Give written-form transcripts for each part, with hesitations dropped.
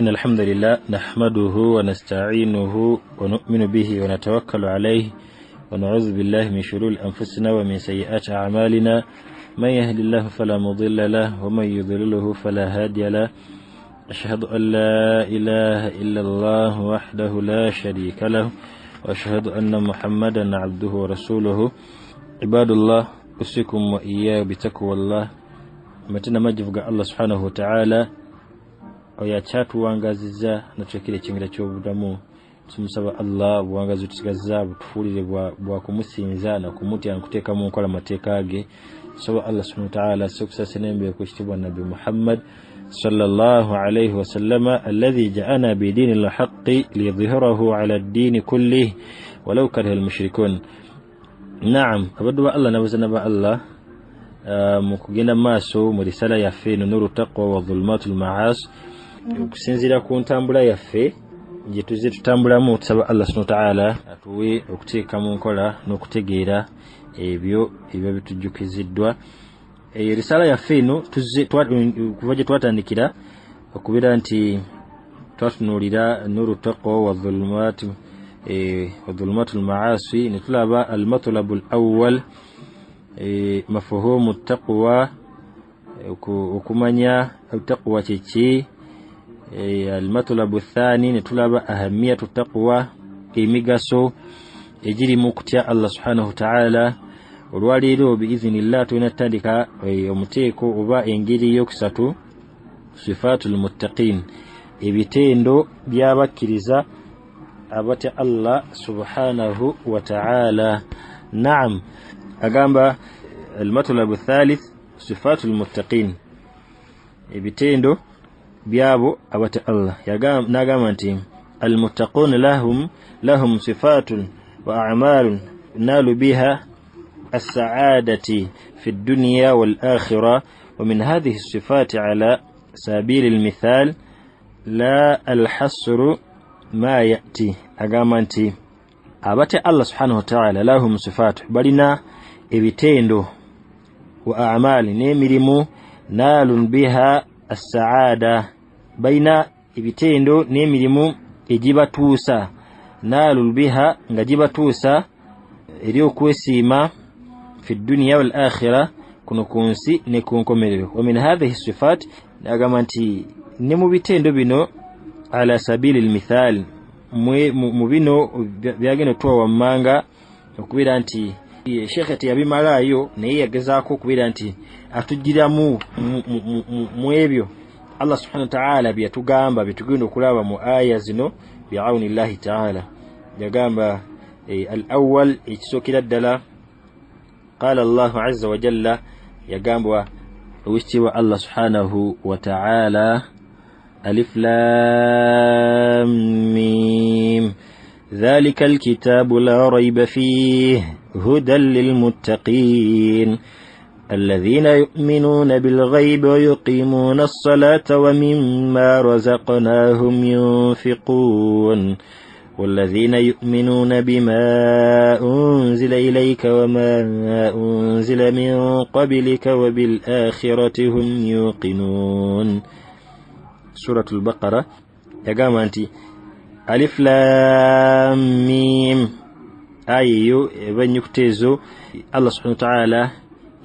إن الحمد لله نحمده ونستعينه ونؤمن به ونتوكل عليه ونعوذ بالله من شرور أنفسنا ومن سيئات أعمالنا من يهد الله فلا مضل له ومن يضلله فلا هادي له أشهد أن لا إله إلا الله وحده لا شريك له وأشهد أن محمدا عبده ورسوله عباد الله أوصيكم وإياه بتقوى الله متنا مجفق الله سبحانه وتعالى oyachatu wangaziza natwekire kingira ky'obudamu tumusaba Allah buwangazi tusigaza butufulire bwa kumusinza na kumutya nkuteka mu nkola mateeka ge saba Allah subhanahu wa ta'ala success nembe ku kitibwa nabi Muhammad sallallahu alayhi wa sallama alladhi ja'ana bi dinil haqqi liyadhhirahu ala ad-din kullihi walau kariha al-mushrikun. Naam, abadu Allah nabuzana ba Allah mukugenda maaso mu risala yaffe nuru taqwa wa dhulmatul ma'as okusinzira ku ntambula yaffe gye tuzze tutambulamu tusaba Allah subhanahu wa ta'ala atuwe okuteeka mu nkola n'okutegeera ebyo bitujjukiziddwa. Risala yaffe eno tuzze kuva gye twatandikira okubeera nti twatunuulira nuru taqwa wa dhulumatul ma'asi ne tulaba al-matlabul awwal mafhumu taqwa okumanya taqwa kiki. المطلب الثاني نطلب أهمية التقوى إميغاسو إجري مكتيا الله سبحانه وتعالى والواليدو بإذن الله تنتدك ومتيكو وبا إنجيلي يكساتو صفات المتقين إبتيندو بيابا كريزا أبت الله سبحانه وتعالى. نعم أقام المطلب الثالث صفات المتقين إبتيندو بيابو أبت الله ناغامانتي المتقون لهم صفات وأعمال نال بها السعادة في الدنيا والآخرة ومن هذه الصفات على سبيل المثال لا الحصر ما يأتي أغامانتي أبت الله سبحانه وتعالى لهم صفات بلنا إبتيندو وأعمال نمرمو نال بها السعادة بين ibitendo n'emirimu ejibatuusa nalul biha nga jibatuusa eri okwesiima fi dunya wal akhirah kuno kunsi ne kunkomerero. Wa min hadhihi sifat nagamba nti ne mu bitendo bino ala sabili almithal mu bino byagenda tuwa wammanga okubira nti Sheikh ati yabimalayo naye yagezaako okubira nti atujiramu mu ebyo Allah subhanahu wa ta'ala byatugamba bitugenda okulaba mu aya zino bi'auni Allah ta'ala. Yagamba al-awwal ikisokera ddala qala Allah azza wa jalla yagamba wishiwa Allah subhanahu wa ta'ala alif lam mim dhalika al-kitabu la rayba fihi hudan lilmuttaqin الذين يؤمنون بالغيب ويقيمون الصلاة ومما رزقناهم ينفقون والذين يؤمنون بما أنزل إليك وما أنزل من قبلك وبالآخرة هم يوقنون. سورة البقرة يقام أنت ألف لام ميم أيو بن يكتزو الله سبحانه وتعالى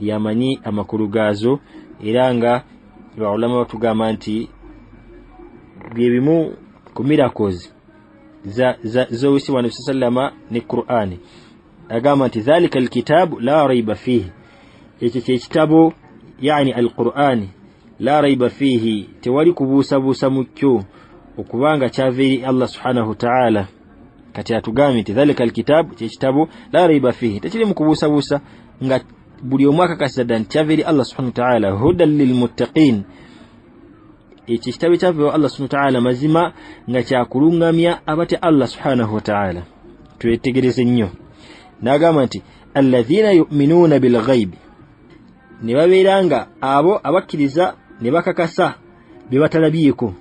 yamanyi amakulu gazo era nga ulama batugamba nti byebimu ku miracles za wisi wa nabii sallama ni Qur'ani. Agamba nti dhalika alkitabu la rayba fihi iki kitabu yani alqur'ani la rayba fihi tewali kubuusa mukyo okubanga kyaviri Allah subhanahu wa ta'ala kati atugamba nti dhalika alkitabu kitabu la rayba fihi tekiri mukubuusa nga buli omwaka kasada ntyaviri Allah subhanahu wa ta'ala hudan lilmuttaqin iki kitabu kyaviri Allah subhanahu wa ta'ala mazima nga kyakulungamya abate Allah subhanahu wa ta'ala. Twetegereze nnyo nagamba nti alladhina yu'minuna bil ghaib ne babeeranga abo abakkiriza ne bakakasa bye batalabyeko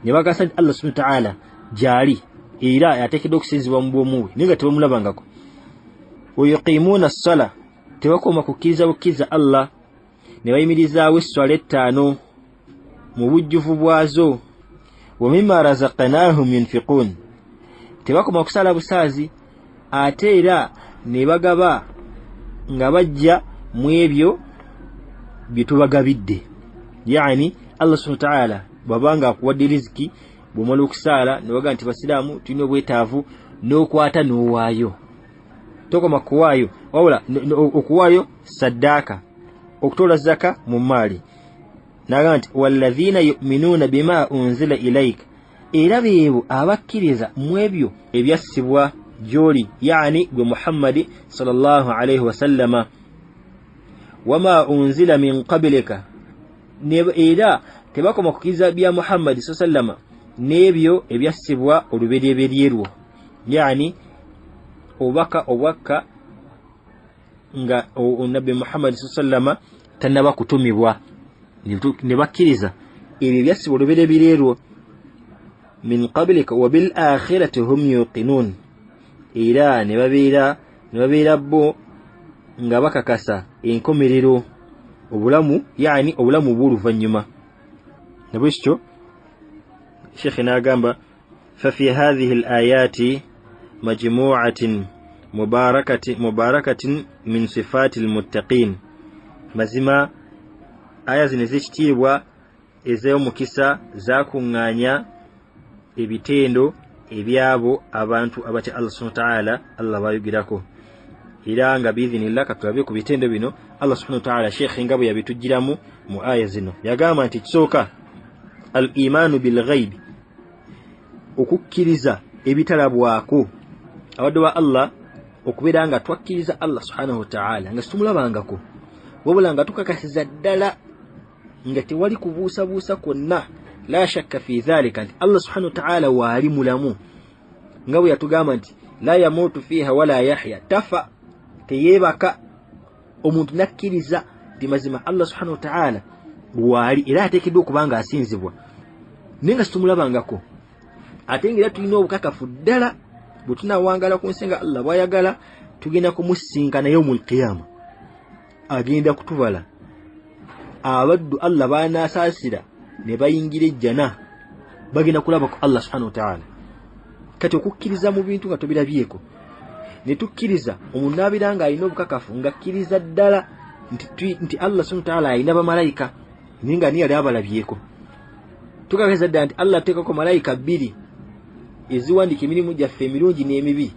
ne bakasa Allah subhanahu wa ta'ala jali era yateekeddwa okusinzibwa mu bwomuwe naye nga tebamulabangako. Wa yuqimuna as-sala tebakoma kukkiriza Allah ne bayimirizaawo esswala ettaano mu bujjuvu bwazo wa mimma razaqnahum yunfiqun tebakoma kusala busaazi ate era ne bagaba nga bajja mu ebyo bitubagabidde yani Allah subhanahu wa ta'ala babanga akuwadde riziki bw'omala okusaala ne baga nti basiraamu tulina obwetaavu n'okwata n'owaayo tokoma kuwaayo wabula okuwaayo saddaaka okutoola zaka mu maali naga nti walladhina yu'minuuna bima unzila ilayka era beebo abakkiriza mu ebyo ebyassibwa gy'oli yani gwe Muhammadi sallallahu alayhi wasallama wama unzila min qablika era tebakoma kukkiriza bya Muhammadi sallama n'ebyo ebyassibwa olubereberye yani obwakka nga nabbi Muhammad sallama tanaba kutumibwa ne bakkiriza ebyo byassibwa olubereberye min qablika wa bil akhirati hum yuqinun era ne babeera bo nga bakakasa enkomerero obulamu yani obulamu bw'oluvannyuma nabwekyo Sheikh nagamba ففي هذه الآيات مجموعة مباركة من صفات المتقين mazima aya zino ez'ekitiibwa ez'omukisa zakuŋŋaanya ebitendo ebyabo abantu abatya Allah subhanahu wa ta'ala Allah bayogirako era nga biidhinillah katulabe ku bitendo bino Allah subhanahu wa ta'ala Sheikh nga bwe yabitujjiramu mu aya zino yagamba nti kisooka al imanu bil ghaib okukkiriza ebitalabwako abadde wa Allah okubeera nga twakkiriza Allah subhanahu wa ta'ala nga situmulabangako wabula nga tukakasiza ddala nga tewali kubuusabuusa kwonna la shakka fi dhalika nti Allah subhanahu wa ta'ala waali mulamu nga bwe yatugamba nti la yamutu fiha wala yahya tafa teyeebaka omuntu nakkiriza nti mazima Allah subhanahu wa ta'ala waali era ateekeddwa okuba nga asinzibwa naye nga situmulabangako ate ngera tulina obukakafu ddala bwe tunawangala ku nsi nga Allah bw'ayagala tugenda kumusinkana yawmul qiyama agenda kutubala abaddu Allah baanasaasira ne bayingira ejjana bagenda kulaba ku Allah subhanahu wa ta'ala kati okukkiriza mu bintu nga tobirabyeko ne tukkiriza omuntu n'abira alina obukakafu nga akkiriza ddala nti Allah subhanahu wa ta'ala alina bamalayika naye nga yali abalabyeko tukakasa ddala nti Allah ateekako malayika 2 eziwandika emirimu gyaffe emirungi n'emibi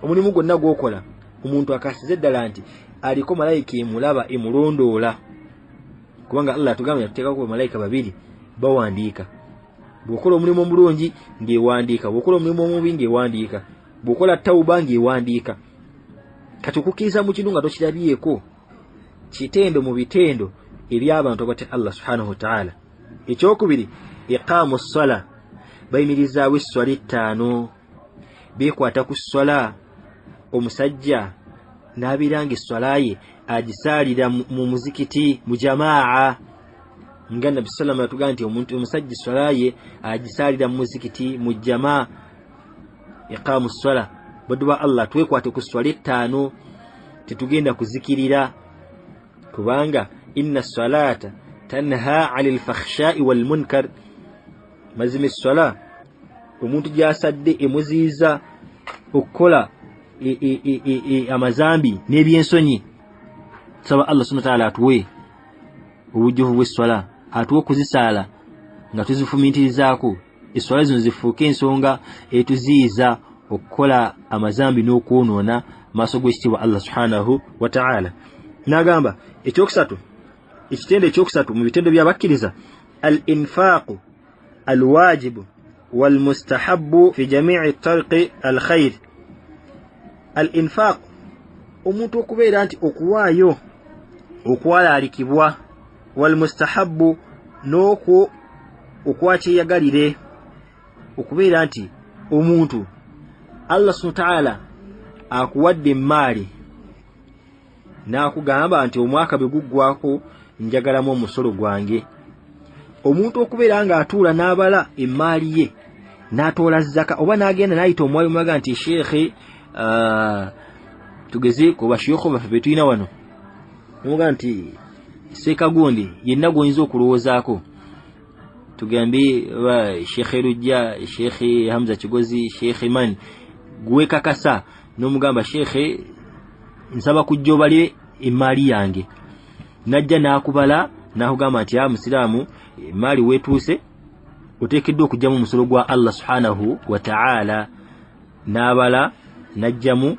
omulimu gwonna gw'okola omuntu akasize ddala nti aliko malayika emulaba emulondoola kubanga Allah atugamba yatuteekako malayika 2 bawandiika bw'okola omulimu omulungi ng'ewandiika bw'okola omulimu omubi ng'ewandiika bw'okola tawuba ng'ewandiika kati okukkiriza mu kinu nga tokirabyeko kitendo mu bitendo eby'abantu abatya Allah subhanahu wa ta'ala ekyokubiri iqaamu ssala bayimirizaawo esswala 5 beekwata ku sswala omusajja n'abiranga esswala ye agisaalira mu muzikiti mu jamaa nga Nabbi sallama yatugamba nti omuntu omusajja esswala ye agisaalira mu muzikiti mu jamaa iqaamu ssala baddu ba Allah twekwate ku sswala 5 tetugenda kuzikirira kubanga inna salata tanha 'anil fakhsha'i wal munkar mazima esswala omuntu gyasadde emuziiza okukola amazambi n'ebyensonyi saba Allah subhanahu wa ta'ala atuwe obujjuvu bw'esswala atuwe okuzisaala nga tuzifumiitirizaako esswala zino zifuuke ensonga etuziiza okukola amazambi n'okwonoona maaso g'ekitiibwa Allah subhanahu wa ta'ala n'agamba ekitendo ekyokusatu mu bitendo by'abakkiriza al infaaqu الواجب والمستحب في جميع طرق الخير الانفاق omuntu okubeera nti okuwaayo okwalaalikibwa walmustahabbu n'okwo okwakyeyagalire okubeera nti omuntu Allah subhanahu wa ta'ala akuwadde emaali n'akugamba nti omwaka bwe guggwako njagalamu omusolo gwange omuntu okubeera nga atuula n'abala emaali ye n'atoola zaka oba n'agenda n'ayita omwali omubaga nti sheekhe tugeze ku bashiyokho baffe be tulina wano omuga nti seeka gundi yenna gw'oyinza okulowoozaako tugambi wa Sheikh Rujja, Sheikh Hamza Kigozi, Sheikh Man gwe kakasa n'omugamba Sheikh nsaba kujjobale emali yange najja nakubala nakugamba nti ya musiramu emali wetuuse oteekeddwa okujjamu musolo gwa Allah subhanahu wa ta'ala nabala najjamu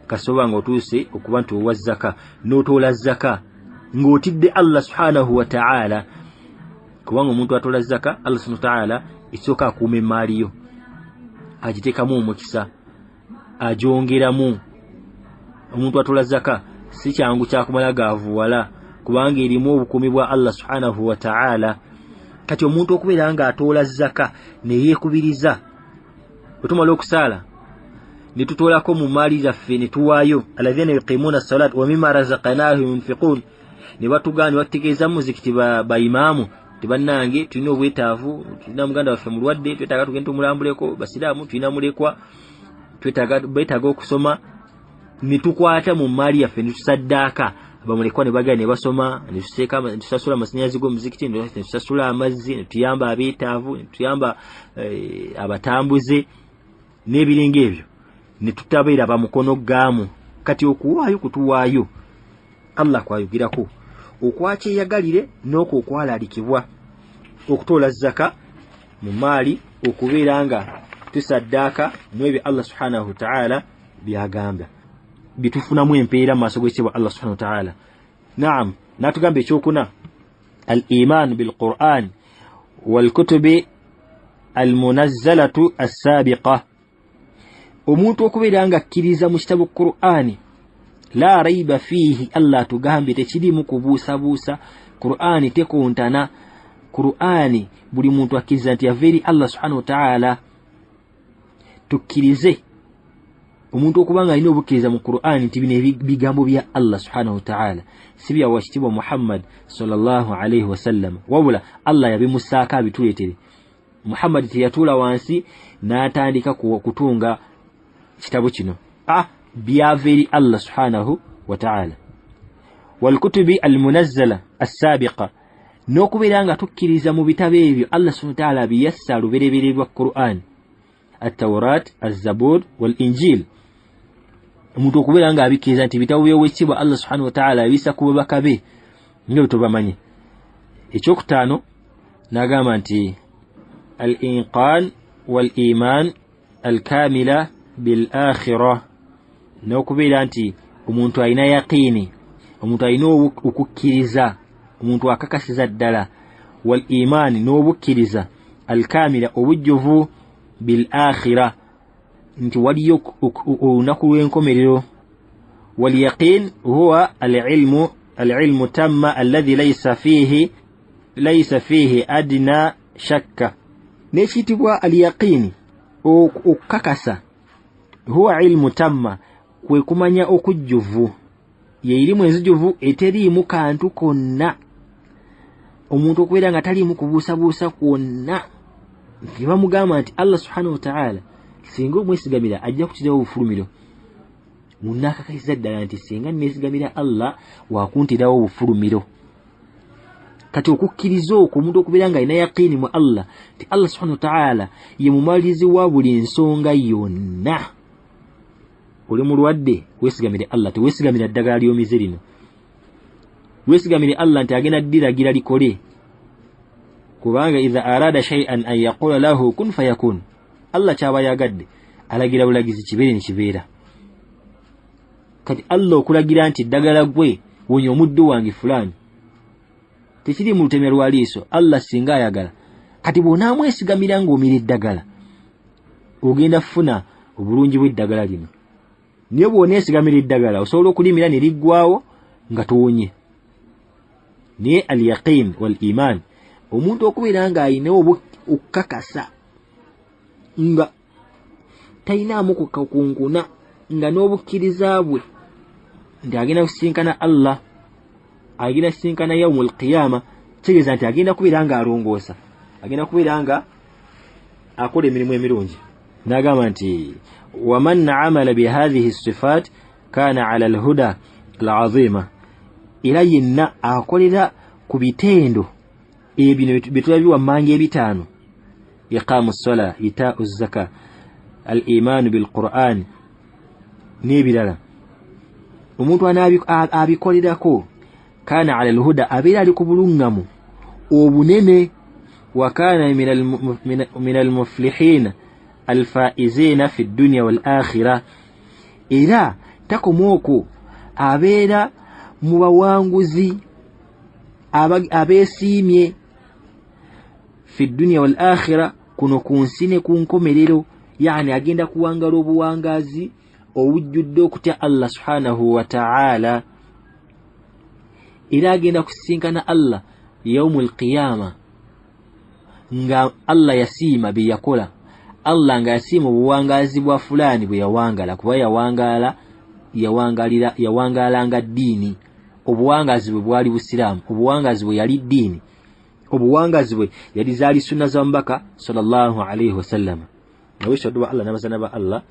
kasoba nga otuuse okuba nti owa zaka n'otoola zaka ng'otidde Allah subhanahu wa ta'ala kubanga omuntu atola zaka Allah subhanahu wa ta'ala isooka akuuma emali yo agiteekamu omukisa agyongeramu. Omuntu atola zaka si kyangu kyakumala gaavuwala kubanga erimu obukuumi bwa Allah subhanahu wa ta'ala. Kati omuntu okubeera nga atola zaka ne yeekubiriza otumala okusaala ne tutoolako mu maali zaffe ne tuwaayo alladhina yuqimuna as-salata wa mimma razaqnahum yunfiqun ne batugani bategeeza muzikiti ba imaamu tebannange tulina obwetaavu tulina muganda waffe mulwadde twetaaga tugende tumulambuleko basiraamu tulina mulekwa twetaaga okusoma ne tukwata mu maali yaffe ne tusaddaaka abamulekwa ne bagenda ne basoma ne tusasula amasannyalaze g'omuzikiti ne tusasula amazzi ne tuyamba abeetaavu ne tuyamba abatambuze n'ebiringa ebyo ne tutabeera bamukono gaamu. Kati okuwaayo kutuwaayo Allah kwayogirako okwakyeyagalire n'okwo okwalaalikibwa okutoola zaka mu maali okubeera nga tusaddaaka mu ebyo Allah subhanahu wa ta'ala byagamba bitufunamu empeera mu maaso g'ekitiibwa Allah subhanahu wa ta'ala. Naam, natugamba ekyokuna al-iman bil-Qur'an wal-kutubi al-munazzalatu as-sabiqa. Omuntu okubeera nga akkiriza mu kitabu Qur'ani la raiba fihi Allah tugambe tekirimu kubuusabuusa. Qur'ani tekontana. Qur'ani buli muntu akkiriza nti yava eri Allah subhanahu wa ta'ala. Tukkirize omuntu okubanga alina obukkiriza mu Qur'ani nti bino ebigambo bya Allah subhanahu wa ta'ala si bya wakitibwa Muhammad sallallahu alayhi wa sallam wabula Allah yabimusaaka abituleetere. Muhammad teyatuula wansi n'atandika kutunga kitabu kino byava eri Allah subhanahu wa ta'ala. Walkutubi almunazzala as-sabiqa n'okubeera nga tukkiriza mu bitabo ebyo Allah subhanahu wa ta'ala biyassa lubereberye lwa Qur'an at-Tawrat az-Zabur wal-Injil. Omuntu okubeera nga abikkiriza nti bitabo by'owekitiibwa Allah subhanahu wa ta'ala abissa ku babaka be nga tobamanyi. Ekyokutaano n'agamba nti al-inqan wal-iman al-kamila bil-akhirah n'okubeera nti omuntu alina yaqiini omuntu alina okukkiriza omuntu akakasiza ddala wal-iman n'obukkiriza al-kamila obujjuvu bil-akhirah nti waliyo olunaku lw'enkomerero. Wal-yaqin huwa al-ilmu tamma alladhi laysa fihi adna shakka. N'ekiyitibwa al-yaqini okukakasa huwa ilmu tamma kwe kumanya okujjuvu ye irimu enzijuvu eteriimu kantu konna. Omuntu okubeera nga taliimu kubuusabuusa kwonna nti bamugamba nti Allah subhanahu wa ta'ala singa omwesigamira ajja kutirawo obufulumiro munaakakasiza ddala nti singa neesigamira Allah wakuntirawo obufulumiro. Kati okukkiriza okwo omuntu okubeera nga alina yaqiini mu Allah nti Allah subhanahu wa ta'ala ye mumalirizi wa buli nsonga yonna. Oli mulwadde weesigamire Allah teweesigamira ddagala ly'omize lino. Weesigamire Allah nti agenda ddiragira likole kubanga idha arada shay'an an yaqula lahu kun fayakun. Allah kyaba yagadde alagira bulagizi kibeere ne kibeera. Kati Allah okulagira nti ddagala gwe wonya omuddu wange fulani tekiri mu lutemya lwa liiso. Allah singa ayagala kati bw'onaamwesigamira ng'omira eddagala ogenda kufuna obulungi bw'eddagala lino. Naye bw'oneesigamira eddagala osobola okulimira ne liggwawo nga towonye. Naye al-yaqin wal-iman omuntu okubeera nga alina okukakasa nga talinaamu kukakunkuna nga n'obukkiriza bwe nti agenda kusisinkana Allah agenda kusisinkana yawmul qiyama kitegeeza nti agenda kubeera nga alongoosa agenda kubeera nga akola emirimu emirungi. N'agamba nti waman amala bihadhihi sifat kana ala alhuda alazima. Era yenna akolera ku bitendo ebino bitulabiwa mange ebitaano iqamu ssola ita'u zaka al iman bil Qur'an n'ebirala omuntu abikolerako kana ala alhuda abeera ali ku bulungamu obunene wa kana min al muflihin al faizina fi dunya wal akhirah era takomoko abeera mu bawanguzi abeesiimye fi dunya wal akhirah kuno kunsine kunkomerero yani agenda kuwangala obuwangazi obujjudde okutya Allah subhanahu wa ta'ala era agenda kusinkana Allah yaumul qiyama nga Allah yasiima bye yakola Allah nga yasiima obuwangazi bwa fulani bwe yawangala kuba yawangalanga ddiini obuwangazi bwe bwali busiraamu obuwangazi bwe yali ddiini obuwangazi bwe yali zaali sunna za Mubaka sallallahu alayhi wasallam nawisha dua Allah namazana ba Allah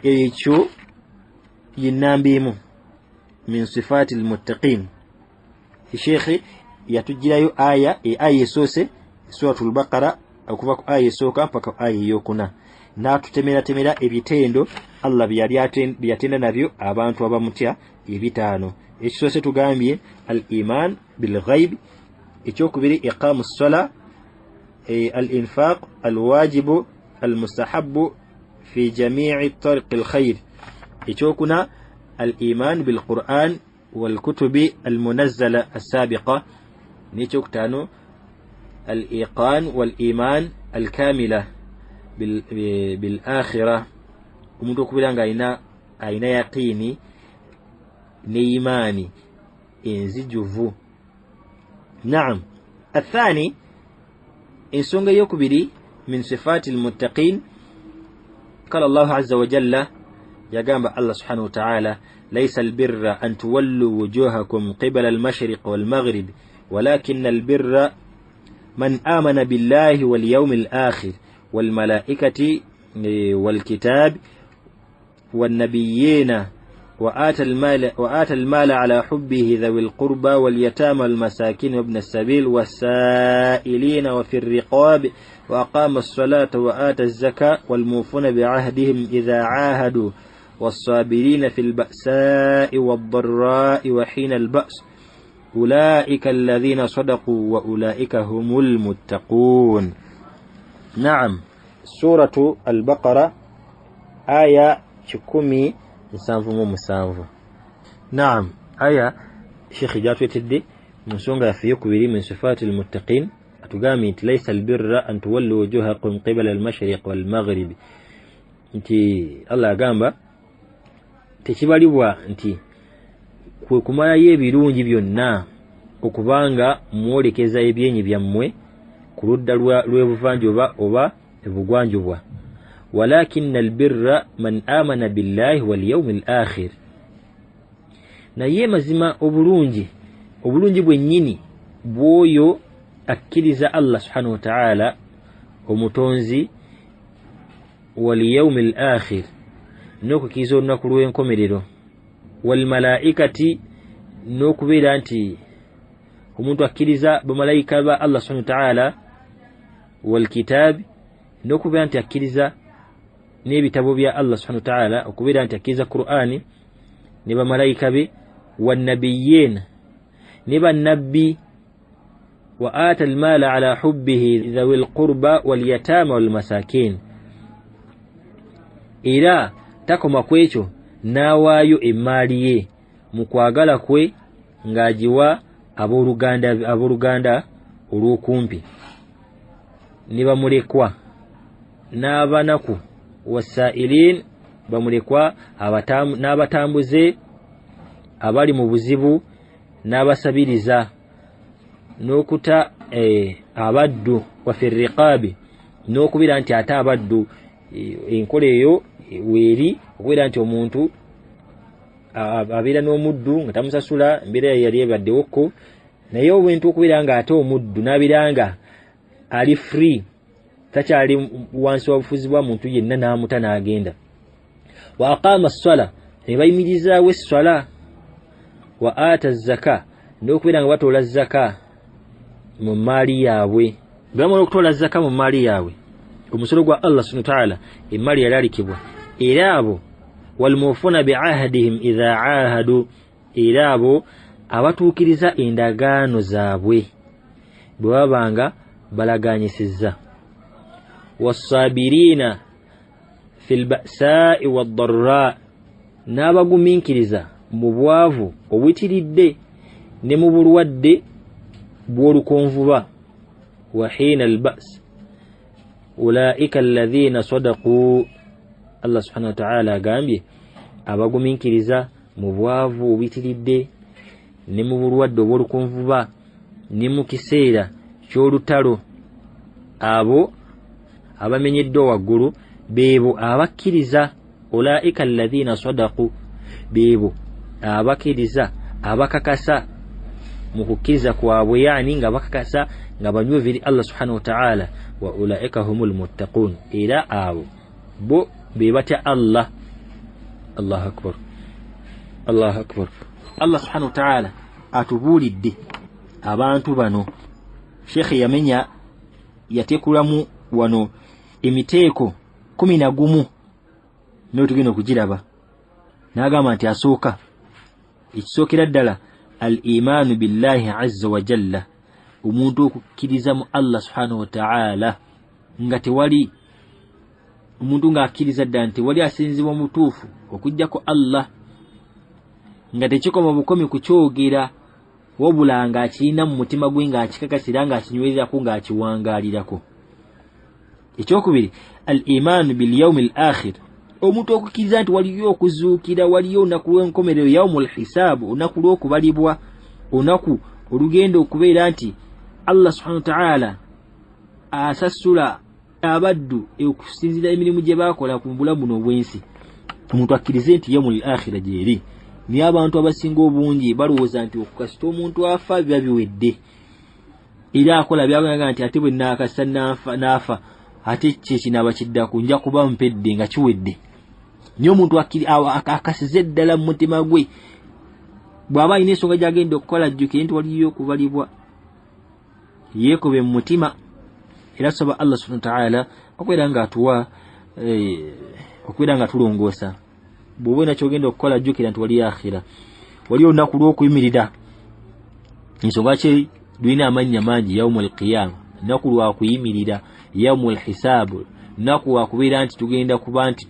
ekyo yinnambimu min sifati almuttaqin Sheikh yatujirayo aya esose suratul Baqara okuva ku aya esooka mpaka aya eyokuna n'atutemera ebitendo Allah byatenda nabyo abantu abamutya ebitaano ekisose tugambye al-iman bil ghaib ekyokubiri iqamu ssola al-infaq al-wajib al-mustahab fi jami'i tariq al-khair ekyokuna al-iman bil Qur'an wal kutubi al-munazzala as-sabiqa n'ekyokutaano al-iqan wal iman al-kamila bil akhirah umuntu okubira nga ayina yaqini ne imani enzijuvu. Naam. الثاني ensonga yokubiri min sifati almuttaqin قال الله عز وجل يقام الله سبحانه وتعالى ليس البر أن تولوا وجوهكم قبل المشرق والمغرب ولكن البر من آمن بالله واليوم الآخر والملائكة والكتاب والنبيين وآتى المال على حبه ذوي القربى واليتامى والمساكين وابن السبيل والسائلين وفي الرقاب وأقام الصلاة وآتى الزكاة والموفون بعهدهم إذا عاهدوا والصابرين في البأساء والضراء وحين البأس أولئك الذين صدقوا وأولئك هم المتقون. نعم. سورة البقرة آية 17. نعم. آية شيخ جاتو يتدي من سونغا في يكبري من صفات المتقين أتقامي ليس البر أن تولوا وجوهكم قبل المشرق والمغرب. انتي الله قام tekibalibwa nti kwe kumalayo ebirungi byonna okubanga mwolekeza ebyenyi byammwe ku ludda lw'ebuvanjuba oba ebugwanjubwa walakin albirra man amana billahi wal yawmil akhir naye mazima obulungi bwennyini bw'oyo akkiriza Allah subhanahu wa ta'ala omutonzi wal yawmil akhir n'okukiza olunaku lw'enkomerero wal malaikati n'okubeera nti omuntu akkiriza bamalayika ba Allah subhanahu wa ta'ala wal kitab n'okubeera nti akkiriza n'ebitabo bya Allah subhanahu wa ta'ala okubeera nti akkiriza Qur'ani ne bamalayika be wan nabiyyin ne bannabbi wa ata al mala ala hubbihi dhawil qurba wal yatama wal masakin era takoma kwekyo nawaayo emaali ye mu kwagala kwe ng'agiwa abooluganda olw'okumpi ne bamulekwa n'abanaku wasailin bamulekwa n'abatambuze abali mu buzibu n'abasabiriza n'okuta abaddu wafi riqaabi n'okubira nti ate abaddu enkola eyo weeri okubeera nti omuntu abeera n'omuddu nga tamusasula embeera yali ebaddewokko naye obwentu okubeera nga ate omuddu n'abeera nga ali free takyali wansi wabufuzi bwa muntu yenna n'amuta n'agenda wa aqama as-sala ne bayimirizaawo esswala wa ata zaka n'okubeera nga batoola zaka mu maali yaabwe bamala okutola zaka mu maali yaabwe omusolo gwa Allah subhanahu wa ta'ala emaali yalalikibwa era abo walmufuna bi'ahdihim idha ahadu era abo abatuukiriza endagaano zaabwe bwe babanga balaganyisizza wassabirina fil ba'sa'i wad-dharra n'abagumiikiriza mu bwavu obutiridde ne mu bulwadde bw'olukonvuba wa hina al-ba's ulaika alladhina sadaqu Allah subhanahu wa ta'ala agambye abagumiikiriza mu bwavu obutiridde ne mu bulwadde obw'olukonvuba ne mu kiseera ky'olutalo abo abamenyeddwa waggulu beebo abakkiriza ulaika alladhina sadaqu beebo abakkiriza abakakasa mu kukkiriza kwabwe yani nga bakakasa nga banywevu eri Allah subhanahu wa ta'ala wa ulaika humul muttaqun era abo bo bebatya Allah. Allahu akbar, Allahu akbar. Allah subhanahu wa ta'ala atubuulidde abantu bano. Sheikh yamenya yatekulamu wano emiteeko 11 nayo tugenda okugiraba n'agamba nti asooka ekisookera ddala al-imaanu billahi azza wa jalla omuntu okukkiriza mu Allah subhanahu wa ta'ala nga tewali omuntu ng'akkiriza ddala nti wali asinzibwa mutuufu okuggyako Allah nga tekikoma bukomi kukyogera wabula ng'akirina mu mutima gwe ng'akikakasira ng'akinywerirako ng'akiwangaalirako. Ekyokubiri al-imaanu bil yawmil akhir omuntu okukkiriza nti waliyo okuzuukira waliyo olunaku lw'enkomerero yawmul hisaabu olunaku lw'okubalibwa olunaku olugenda okubeera nti Allah subhanahu wa ta'ala asasula abaddu okusinzira emirimu gye baakola ku bulamu buno obwensi. Omuntu akkirize nti yawmul akhira gyeri niyo abantu abasinga obungi balowooza nti okukasita omuntu afa biba biwedde era akola byagamba nti ate bwe naakasa naafa ate kyekinaaba kiddako nja kuba mpedde nga kiwedde. Niyo omuntu akasize ddala mu mutima gwe bw'aba alina ensonga gy'agenda okukola ajjukire nti waliyo okubalibwa yeekobe mu mutima. Era tusaba Allah subhanahu wa ta'ala okubeera nga atuwa okubeera nga tulongoosa bw'oba olina ky'ogenda okukola ajjukira nti waliyo akhira waliyo olunaku lw'okuyimirira. Ensonga ki lulina amannya mangi yawmul qiyama lunaku lwa kuyimirira yawmul hisaabu lunaku lwa kubeera nti tugenda kuba nti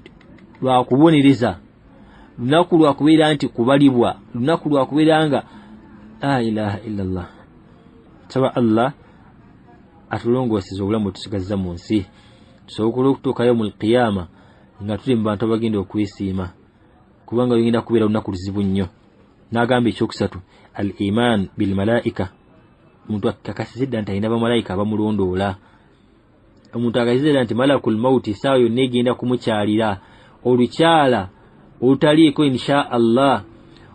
lwa kubonereza lunaku lwa kubeera nti kubalibwa lunaku lwa kubeera nga la ilaha illallah. Tusaba Allah atulongooseza obulamu tusigazza mu nsi tusobole okutuuka yawmul qiyama nga tuli mu bantu abagenda okwesiima kubanga lugenda kubeera lunaku luzibu nnyo. N'agamba ekyokusatu al-iman bil malaika omuntu akakasizidda nti alina bamalayika abamulondoola. Omuntu akakasizidda nti malakul mauti saawa yonna egenda kumukyalira olukyala olutaliiko insha Allah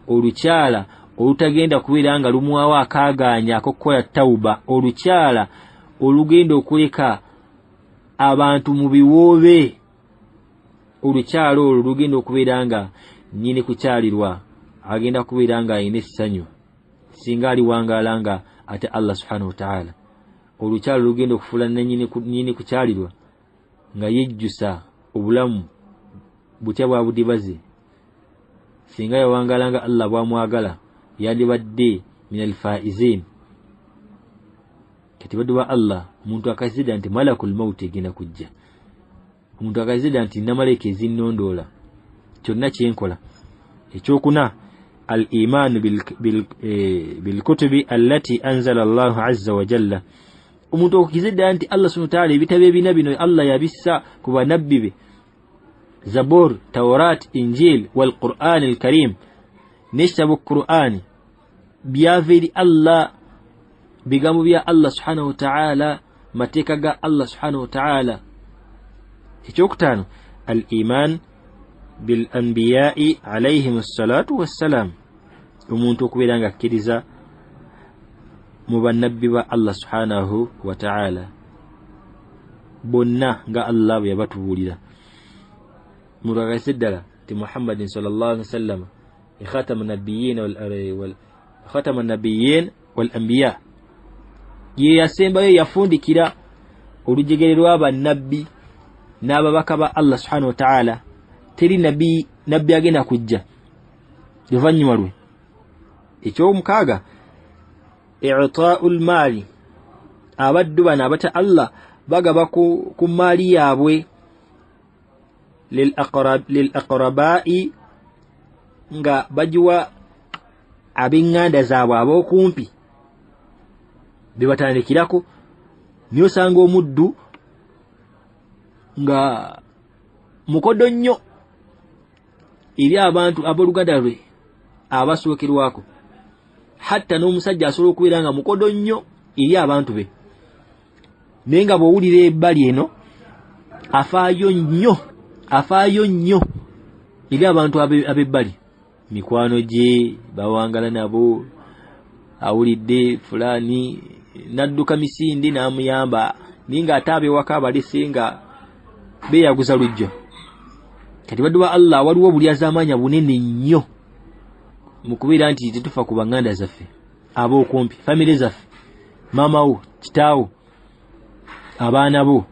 olukyala olutagenda kubeera nga lumuwawo akaaganya ak'okukola tawuba olukyala olugenda okuleka abantu mu biwoobe olukyala olwo lugenda okubeera nga nnyini kukyalirwa agenda kubeera nga alina essanyu singa aliwangaala nga ate Allah subhanahu wa ta'ala. Olukyala lugenda okufuula nnyini kukyalirwa nga yejjusa obulamu butya bwa budibaze singa yawangaala nga Allah bwamwagala yandibadde minal faizin. Kati baddu ba Allah omuntu akazida nti malakul mauti egenda kujja omuntu akazida nti namalayika ezinnondoola kyonna kyenkola. Ekyokuna al-iman bil kutubi allati anzala Allah azza wa jalla omuntu okukizidda nti Allah subhanahu wa ta'ala ebitabo ebina bino Allah yabissa ku banabbi be Zabur, Tawrat, Injil wal Qur'an al-Karim n'ekitabo Qur'an byava eri Allah bigambo bya Allah subhanahu wa ta'ala mateeka ga Allah subhanahu wa ta'ala. Ekyokutaano al-iman bil anbiya'i alayhim assalatu wassalam omuntu okubeera nga akkiriza mu bannabbi ba Allah subhanahu wa ta'ala bonna nga Allah bwe yabatubuulira. Omuntu akakasa ddala ti Muhammadin sallallahu alaihi wasallam khatamun nabiyyin wal anbiya ye yasembayo yafundikira olujegere lw'abannabbi n'ababaka ba Allah subhanahu wa ta'ala. Teri nabbi agenda kujja luvannyuma lwe. Ekyomukaaga i'taa'ul maali, abaddu bano abata Allah bagaba ku maali yaabwe lil aqraba'i, nga bajiwa ab'enganda zaabwe ab'okumpi bebatandikirako. Niyo sanga omuddu nga mukodo nnyo eri abantu ab'oluganda lwe abasookerwako, hatta n'omusajja asobola okubeera nga mukodo nnyo eri abantu be, naye nga bw'owulira ebbali eno afaayo nnyo eri abantu ab'ebbali. Mikwano gye bawangala nabo, awulidde fulani nadduka misindi n'amuyamba, naye ng'ate ab'ewaka abalese nga beeyaguza lujjo. Kati baddu ba Allah waliwo obulyazamanya bunene nnyo mu kubeera nti tetufa ku banganda zaffe ab'okumpi, famire zaffe, maama wo, kitaawo, abaana bo,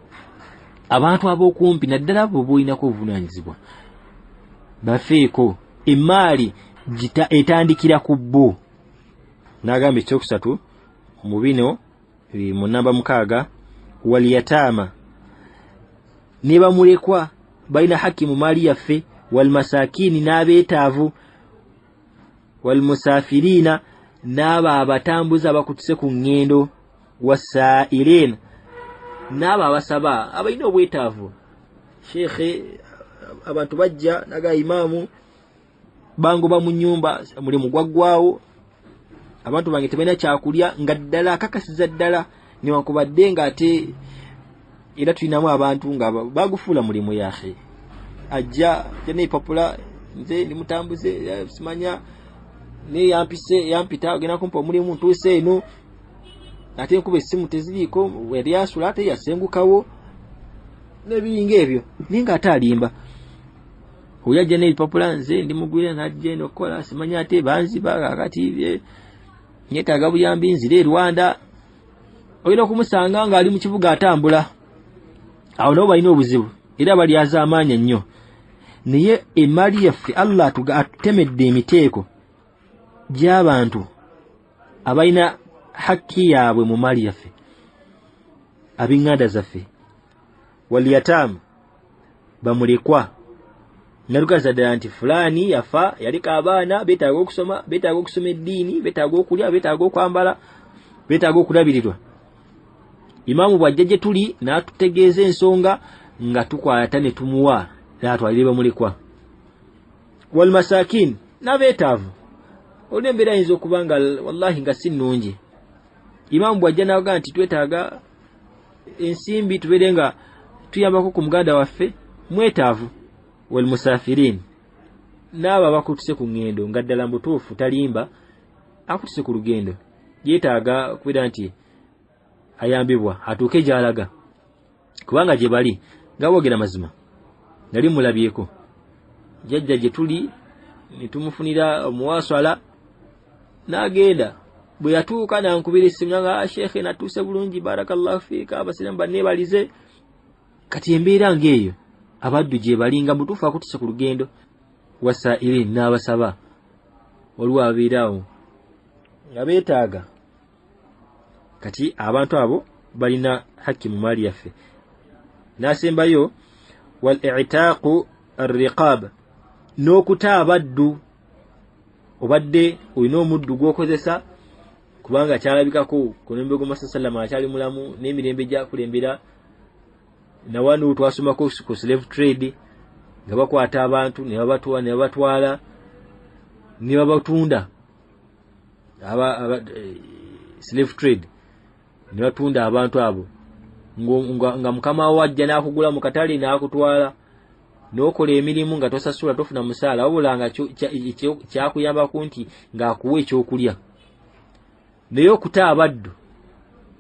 abantu ab'okumpi, naddala abo bolinako obuvunaanyizibwa. Bafeeko, emaali etandikira ku bo. N'agamba ekyokusatu mu bino mu namba 6, waliyataama, ne bamulekwa balina haki mu maali yaffe, walmasakini, n'abeetaavu, walmusafiriina, n'abo abatambuza abakutuse ku ngendo, wasaa'irina, n'abo abasaba abalina obwetaavu. Sheikhe, abantu bajja naga imaamu bangoba mu nnyumba, mulimu gwaggwaawo, abantu bange tebalina kyakulya, nga ddala akakasiza ddala newankubadde ng'ate era tulinamu abantu nga bagufuula mulimu. Yahe ajja n'epapula, nze ndimutambuze simanya ne yampita agenda kumpa omulimu, ntuuse eno ate nkuba essimu teziriiko, weryasula ate yasengukawo n'ebiringa ebyo, naye ng'ate alimba. Oyo ajja n'ebipapula, nze ndimugwira n'ajja eno okukola simanya ate banziba kakati nyetaaga buyambi nzire Rwanda. Olina okumusanga ng'ali mu kibuga atambula. Awo nabo balina obuzibu era balyaza amaanya nnyo. Naye emaali yaffe Allah atutemedde emiteeko gy'abantu abalina haki yaabwe mu maali yaffe, ab'enganda zaffe. Waliyataama, bamulekwa, nalukaza ddala nti fulani yafa, yaleka abaana beetaaga okusoma, beetaaga okusoma eddiini, beetaaga okulya, beetaaga okwambala, beetaaga okulabirirwa. Imaamu bw'ajja gye tuli n'atutegeeza ensonga, nga tukwata ne tumuwa n'atwalire bamulekwa. Walmasakin, n'abeetaavu, olina embeera ayinza okuba nga wallahi nga si nnungi. Imaamu bw'ajja n'aga nti twetaaga ensimbi tubeere nga tuyambako ku muganda waffe mwetaavu. Walmusafirin, n'abo abakutuse ku ngendo, nga ddala mbutuufu talimba, akutuse ku lugendo, yeetaaga kubeera nti ayambibwa atuuke gy'alaga, kubanga gye bali nga boogera mazima. Nali mulabyeko jjajja gye tuli ne tumufunira omuwaswala, n'agenda. Bwe yatuuka n'ankubira essimu nga sheekhe natuuse bulungi, barakallahu fiika, abasiraamu banneebalize. Kati embeera ng'eyo abaddu gye balinga mutuufu akutuse ku lugendo. Wasairin, n'abasaba, waliwo abeerawo nga beetaaga. Kati abantu abo balina haki mu maali yaffe. N'asembayo wal i'taaqu ar-riqab, n'okuta abaddu. Obadde olina omuddu gw'okozesa kubanga kyalabikako ku nnyumba y'Omukama sallallahu akyali mulamu n'emirembe gyakulembera. Na wano twasomako ku slave trade, nga bakwata abantu ne babatwala ne babatunda, slave trade, ne batunda abantu abo, nga mukama wajja n'akugula mu katale n'akutwala, n'okola emirimu nga tosasula, tofuna musaala, wabula nga kyakuyambako nti ng'akuwa ekyokulya. Naye okuta abaddu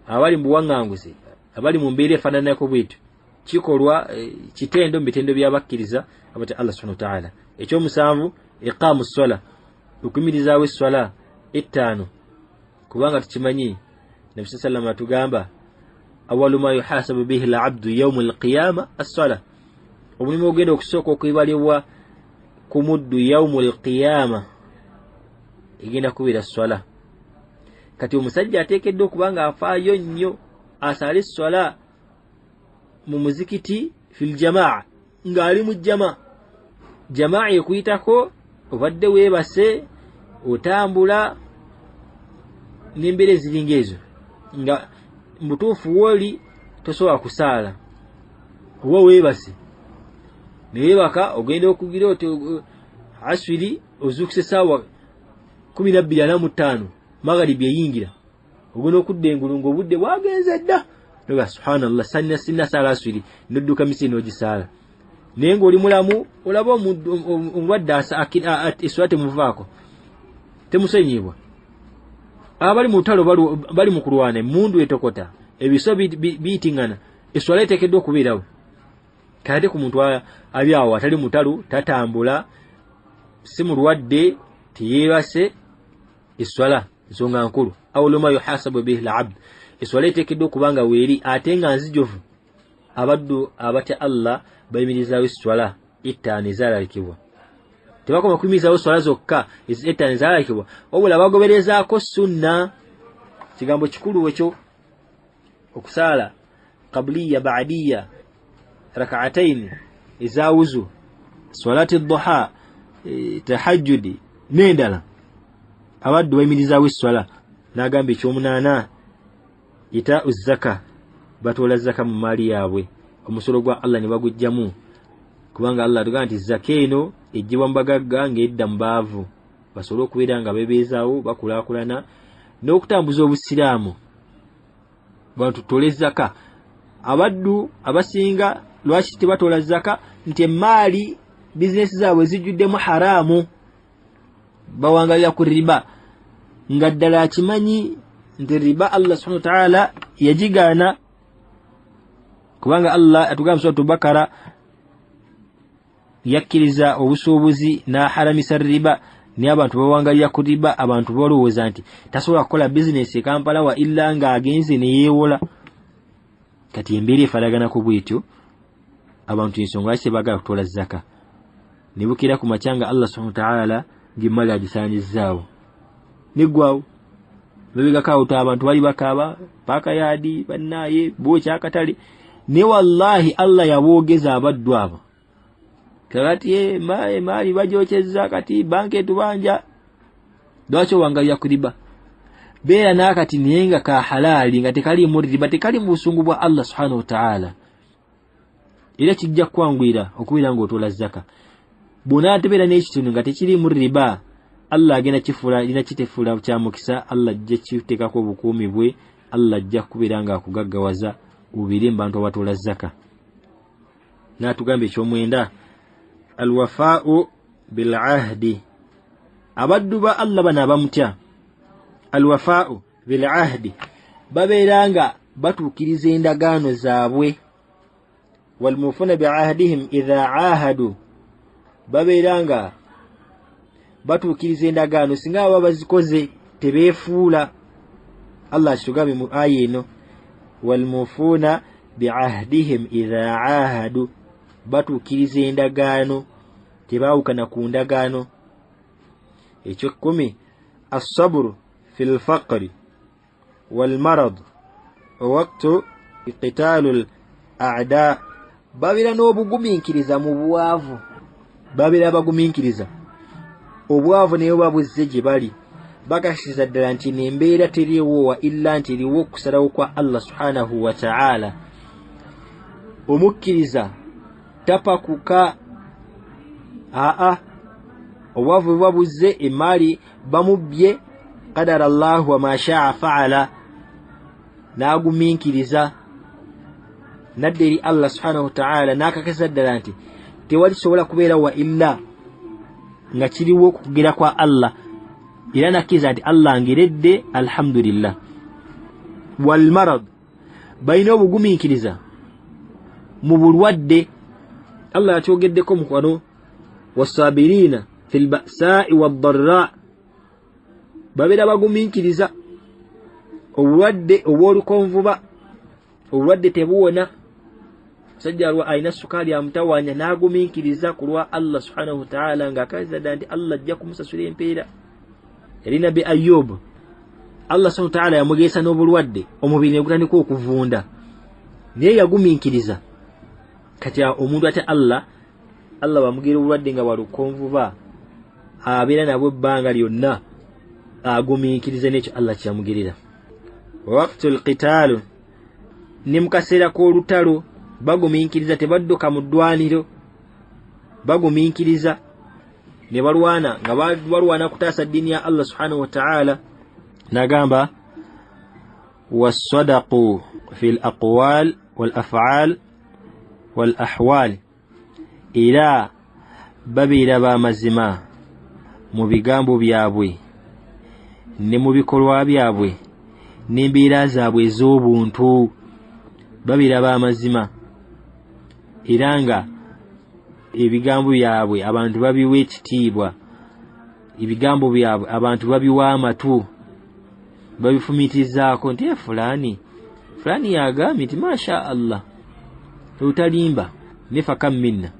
abali mu buwaŋŋanguzi, abali mu mbeera efaananako bwetyo, kikolwa kitendo mu bitendo by'abakkiriza abati Allah subhanahu wa ta'ala. Ekyomusanvu, iqaamu ssola, okumirizaawo esswala 5, kubanga tukimanyi Nabi sallallahu atugamba awwalu ma yuhasabu bihi al-'abdu yawm al-qiyamah as-salah omulimu ogenda okusooka okwibalibwa ku muddu yawm al-qiyamah igenda kubira swala kati omusajja ateekeddwa okubanga afaayo nnyo asale swala mu muzikiti fil jamaa ng'ali mu jamaa ekuyitako obadde weebase otambula n'embeera eziringa ezo nga mutuufu woli tosobola kusaala oba weebase neyeebaka ogenda okugira oti aswiri ozuukisa essaawa 12:45 magharibi eyingira ogenda okudda engulu ng'obudde bwagenze dda noga subhanallah sinna saala aswiri nodduka misi n'ogisaala naye ng'oli mulamu olaba omulwadde esswala temuvaako temusenyibwa abali mu lutalo bali mu kulwana emmundu etokota ebiso biyitingana esswala eteekeddwa okubeerawo kati ku muntu ali awo atali mutalo tatambula si mulwadde teyeebase esswala nsonga nkulu awuluma yuhasabu bihi al-'abd esswala eteekeddwa okubanga weeri ate nga nzijovu abaddu abatya Allah bayimirizaawo esswala ettaano ezaalalekebwa tebakoma kuyimirizaawo esswala zokka ettaano ezaalalekebwa wabula bagoberezaako sunna kigambo kikulu ekyo okusaala qabliya ba'diya rak'atayn ezawuzu salati ad-duha tahajjudi n'endala abaddu bayimirizaawo esswala n'agamba ekyomunaana ita uzzaka batoola zaka mu maali yaabwe omusolo gwa Allah ne bagujjamu kubanga Allah atugamba nti zaka eno ejjibwa mu bagagga ng'edda mu baavu basobole okubeera nga bebeezaawo bakulaakulana n'okutambuza obusiraamu bantu tutole zaka abaddu abasinga lwaki tebatoola zaka nti emaali bizinesi zaabwe zijjuddemu haraamu bawangalira ku riba nga ddala akimanyi nti riba Allah subhanahu wa ta'ala yajigaana kubanga Allah atugamba suratu Bakara yakkiriza obusuubuzi n'aharamisa riba naye abantu bawangalira ku riba abantu balowooza nti tasobola kukola bizinesi Kampala wa illa ng'agenze ne yeewola kati embeera efaanagana ku bwetyo abantu ensonga lwaki tebaagala kutoola zaka ne bukira ku makyanga Allah subhanahu wa ta'ala ng'emmali agisaanyizzaawo neggwawo babigakawuta abantu bali bakaaba paakayaadi bannaaye bookya akatale ne wallahi Allah yaboogeza abaddu abo kati emaali bagyokyezza kati banka etubanja lwaki owangalira ku riba beera naakati naye nga ka halaali nga tekaliimu riba tekali mu busungu bwa Allah subhanahu wa ta'ala era kijja kwangwira okubeera ng'otoola zaka bw'onaatebeera n'ekitundu nga tekiriimu riba Allah agenda kifuula ina kitefuula kya mukisa Allah ajja kiteekako obukuumi bwe Allah ajja kubeera nga akugaggawaza ubiri mbantu abatoola zaka n'atugamba ekyomwenda alwafaa'u bil'ahdi abaddu ba Allah bano abamutya alwafaa'u bil'ahdi babeera nga batuukiriza endagaano zaabwe walmufuna bi'ahdihim idha ahadu babeera nga batuukiriza endagaano singa baba bazikoze tebeefuula Allah akitugambe mu aya eno walmufuna bi'ahdihim idha ahadu batuukiriza endagaano tebaawukana ku ndagaano ekyokumi as-sabru fil faqri wal marad wa waqtu qitaalul a'da babira n'obugumiikiriza mu bwavu babira bagumiikiriza obwavu naye babuzze gye bali bakashiriza ddala nti n'embeera teriiwo wa illa nti eriwo okusalawo kwa Allah subhanahu wa ta'ala omukkiriza tapakuka obwavu babuzze emaali bamubbye qadara Allah wa ma sha'a fa'ala n'agumiikiriza nadde eri Allah subhanahu wa ta'ala n'akakasa ddala nti tewali kisobola kubeera wa illa nga kiriwo okugira kwa Allah era nakkiriza nti Allah angeredde alhamdulillah wal marad bayina obugumiikiriza mu bulwadde Allah yakyogeddeko mukwano wasabirina fil ba'sa'i wad darra babeera bagumiikiriza obulwadde obw'olukonvuba obulwadde tebuwona musajja alwa alina sukaali amutawanya n'agumiikiriza ku lwa Allah subhanahu wa ta'ala ng'akaliza ddala nti Allah ajja kumusasula empeera. Yali Nabbi Ayyub Allah subhanahu wa ta'ala yamugeesa n'obulwadde omubiri ne gutandika okuvunda naye yagumiikiriza. Kati omuntu ate Allah bamugira obulwadde nga bwalukonvuba abeera nabwo ebbanga lyonna agumiikiriza n'ekyo Allah kyamugirira. Waqtul qitaal ne mu kaseera k'olutalo bagumiikiriza tebadduka mu ddwaniro bagumiikiriza ne balwana nga balwana kutaasa ddiini ya Allah subhanahu wa ta'ala. Nagamba wassadaqu fil aqwal wal af'al wal ahwal era babeera b'amazima mu bigambo byabwe ne mu bikolwa byabwe n'embeera zaabwe ez'obuntu. Babeera b'amazima era nga ebigambo byabwe abantu babiwa ekitiibwa, ebigambo byabwe abantu babiwa amatu, babifumitizaako nti fulani yagambye nti masha Allah tutalimba nefa kam minna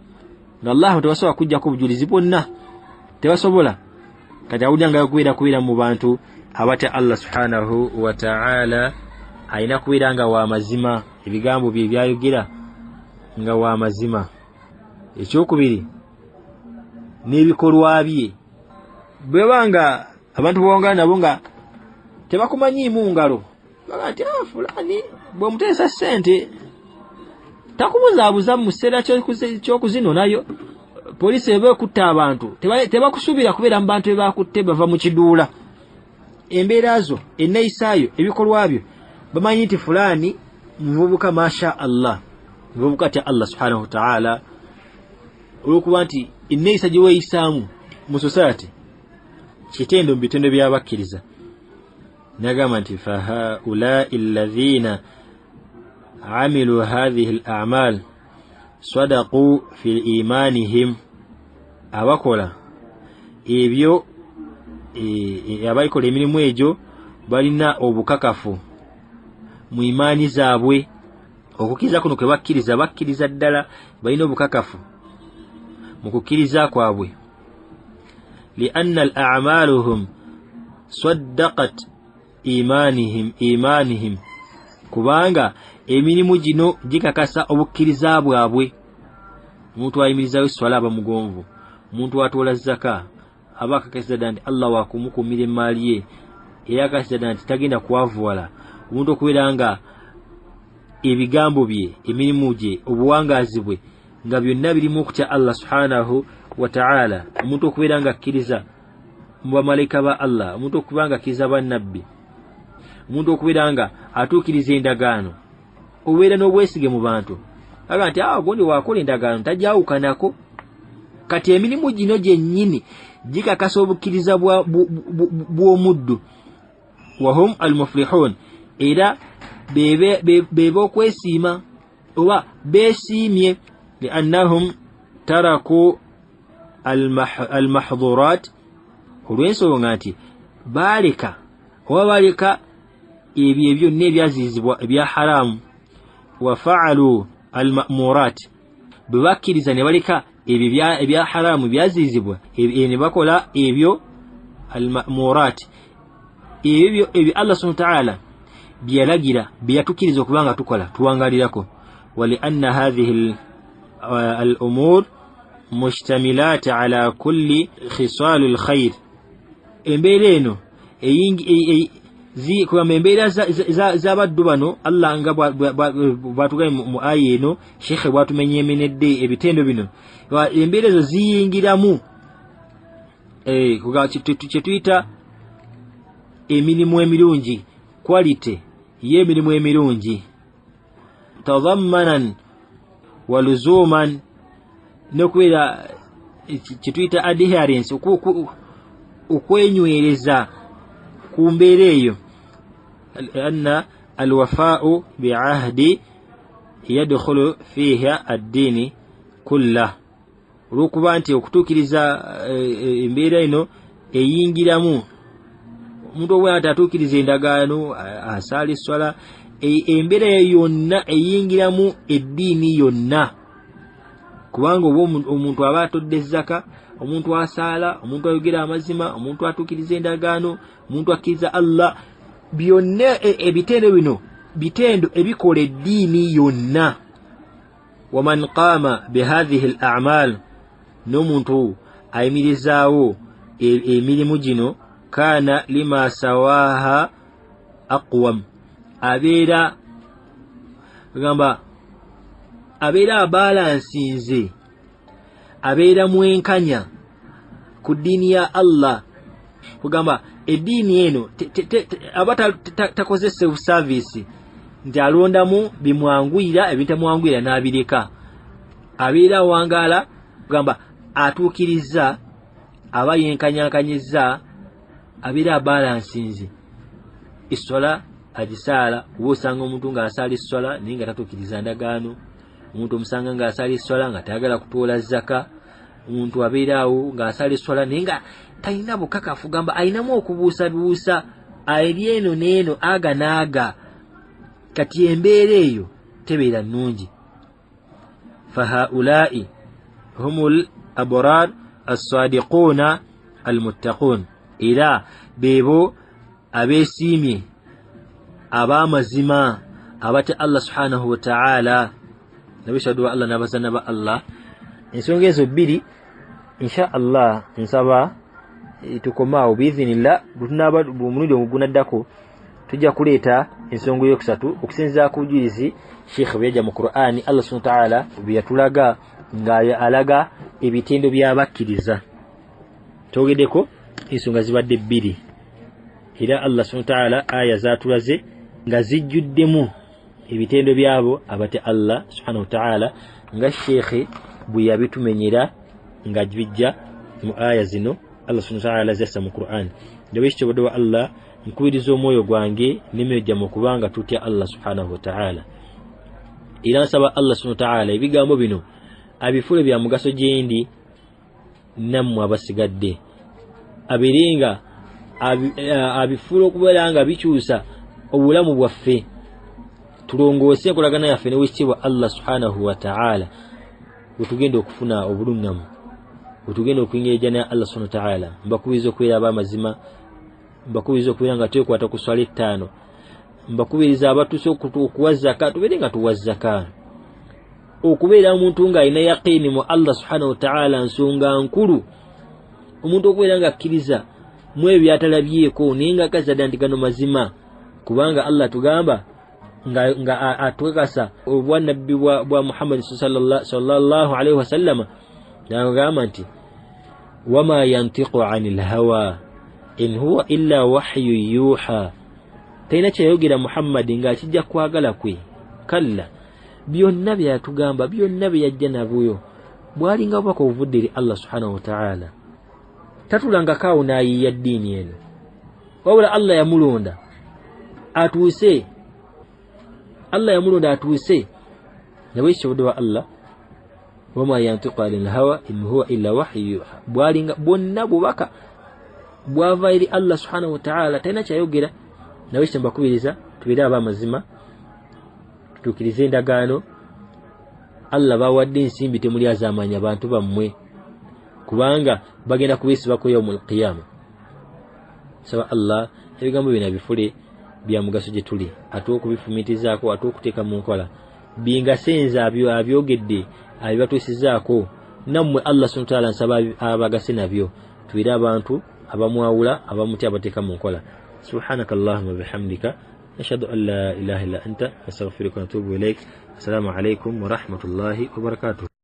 nga Allah tebasobola kujjako obujulizi bwonna tebasobola. Kati awulira nga kubeera mu bantu abatya Allah subhanahu wa ta'ala alina kubeera nga wa mazima, ebigambo bye byayogera nga wa mazima. Ekyokubiri n'ebikolwa bye bwebanga abantu bawangala nabo nga tebakumanyiimu ngalo baga nti fulani bw'omuteesa ssente takubuzaabuza mu kiseera ky'okuzino nayo poliisi eba ekutta abantu tebakusuubira kubeera mu bantu bebakutte bava mu kiduula. Embeera zo enneeyisaayo ebikolwa byo bamanyi nti fulani muvubuka masha Allah muvubuka tya Allah subhanahu wa ta'ala olwokuba nti enneeyisa gye weeyisaamu mu society kitendo mu bitendo by'abakkiriza. Nagamba nti fahaulai alladhina amilu hadhihi al-a'mal sadaqu fi imanihim, abakola ebyo abalikola emirimu egyo balina obukakafu mu imaani zaabwe. Okukkiriza kuno kwe bakkiriza ddala balina obukakafu mu kukkiriza kwabwe. lianna al-a'maluhum saddaqat imanihim kubanga emirimu gino gikakasa obukkiriza bwabwe. Omuntu ayimirizawo esswala aba mugonvu, omuntu atoola zaka aba akakasiza ddala nti Allah wakumukumira emaali ye era akakasiza ddala nti tagenda kwavuwala. Omuntu okubeera nga ebigambo bye emirimu gye obuwangaazi bwe nga byonna birimu okutya Allah subhanahu wa ta'ala. Omuntu okubeera nga akkiriza mu bamalayika ba Allah, omuntu okubeera nga akkiriza bannabbi, omuntu okubeera nga atuukiriza endagaano, obeera n'obwesige mu bantu aga nti gondi wakola endagaano tajawukanako. Kati emirimu gino gyennyini gikakasa obukkiriza bw'omuddu. wahum al-muflihun era bebe okwesiima oba beesiimye liannahum taraku al-mahdhurat olw'ensonga nti baleka ebyo byonna ebyazizibwa ebya haramu wa fa'alu al-ma'murat bwe bakkiriza ne baleka ebyo ebya haramu byazizibwa ne bakola ebyo al-ma'murat ebyo Allah subhanahu wa ta'ala byalagira byatukiriza okubanga tukola tuwangalirako. Wali anna hadhihi al-umur mushtamilat ala kulli khisalil khair, embeera eno kwamba embeera z'abaddu bano Allah nga bwatugaye mu aya eno shekhe bwatumenyemenedde ebitendo bino embeera ezo ziyingiramu kye tuyita emirimu emirungi, quality y'emirimu emirungi, tadhammanan wa luzuman n'okubeera kye tuyita adherence okwenywereza ku mbeera eyo. anna alwafa'u bi'ahdi yadkhulu fiha ad-dini kullah, olw'okuba nti okutuukiriza embeera eno eyingiramu omuntu obwe atatuukiriza endagaano asaala esswala embeera yonna eyingiramu eddiini yonna kubanga oba omuntu aba atodde zaka omuntu asaala omuntu ayogera amazima omuntu atuukiriza endagaano omuntu akkiriza Allah byonna ebitendo bino bitendo ebikola eddiini yonna waman qaama bihadhihi al-a'mal n'omuntu ayimirizaawo emirimu gino kana lima sawaha aqwam abeera abalansinze abeera mwenkanya ku ddiini ya Allah kugamba eddiini eno aba takoze self service nti alondamu bimwanguyira ebitamwanguyira n'abireka abeera wangaala kugamba atuukiriza aba yenkanyankanyizza abeera abalansinze essola agisaala oba osanga omuntu ng'asaala essola naye nga tatuukiriza ndagaano omuntu omusanga ng'asaala essola nga tayagala kutoola zaka omuntu abeeraawo ng'asaala essola naye nga talina bukakafu gamba alinamu okubuusabuusa eri eno n'eno aga n'aga kati embeera eyo tebeera nnungi fahaulai humul abrar as-sadiquna al-muttaqun era beebo abeesiimye ab'amazima abatya Allah subhanahu wa ta'ala nabishadu wa Allah nabazana ba Allah ensonga ezo bbiri insha Allah nsaba tukomaawo biizinillah butunaba omulundi ogunaddako tujja kuleeta ensonga eyokusatu okusinziira ku bujulizi Sheikh bweyajja mu Qur'ani Allah subhanahu wa ta'ala byatulaga ng'alaga ebitendo by'abakkiriza twogeddeko ensonga zibadde bbiri era Allah subhanahu wa ta'ala aya zaatulaze nga zijjuddemu ebitendo byabo abatya Allah subhanahu wa ta'ala nga Sheikh bwe yabitumenyera nga bijja mu aya zino Allah subhanahu wa ta'ala zessa mu Qur'an ndewe kitobodde wa Allah nkubiriza omwoyo gwange n'emyoyo mu kubanga tutya Allah subhanahu wa ta'ala era nsaba Allah subhanahu wa ta'ala ebigambo bino abifule bya mugaso gyendi nammwe abasigadde abiringa abifule okubeera nga bikyusa obulamu bwaffe tulongoose enkolagana yaffe n'ewekitiibwa Allah subhanahu wa ta'ala wetugenda okufuna obulungamu wetugenda okuyingira ne Allah subhanahu wa ta'ala mbakubiriza okubeera ab'amazima mbakubiriza okubeera nga twekwata ku swala 5 mbakubiriza abatuuse okuwa zaka tubeere nga tuwa zaka okubeera omuntu ng'alina yaqiini mu Allah subhanahu wa ta'ala nsonga nkulu omuntu okubeera nga akkiriza mu ebyo byatalabyeko naye nga kazadde nti gano mazima kubanga Allah tugamba nga atwekasa obwannabbi bwa Muhammad sallallahu alaihi wasallama n'agamba nti wama yantiqu anil hawa in huwa illa wahyu yuha talina kyayogera Muhammad ng'akijja kwagala kwe kalla byonna byatugamba byonna byajja nabyo bwalinga bwako obuvudde eri Allah subhanahu wa ta'ala tatulangako n'ayiiya ddiini eno wabula Allah yamulonda atuuse nabwekitobodde wa Allah wama yantiqu anil hawa in huwa illa wahyu yuha bwalinga bwonna bubaka bwava eri Allah subhanahu wa ta'ala talina kyayogera nabwekityo mbakubiriza tubeere ab'amazima tutuukirize endagaano Allah bawadde ensimbi temuli azaamanya bantu bammwe kubanga bagenda kubeesibako yawmul qiyama saba Allah ebigambo bino bifule bya mugaso gye tuli ate okubifumitizaako ate okuteeka mu nkola bingasenza abyogedde abibatuusizaako nammwe Allah subhanahu wa ta'ala nsaba abagase nabyo tubeere abantu abamwawula abamutya abateeka mu nkola subhanaka Allahumma bihamdika nashhadu an la ilaha illa anta nastaghfiruka wa natubu ilayk assalamu alaykum wa rahmatullahi wa barakatuh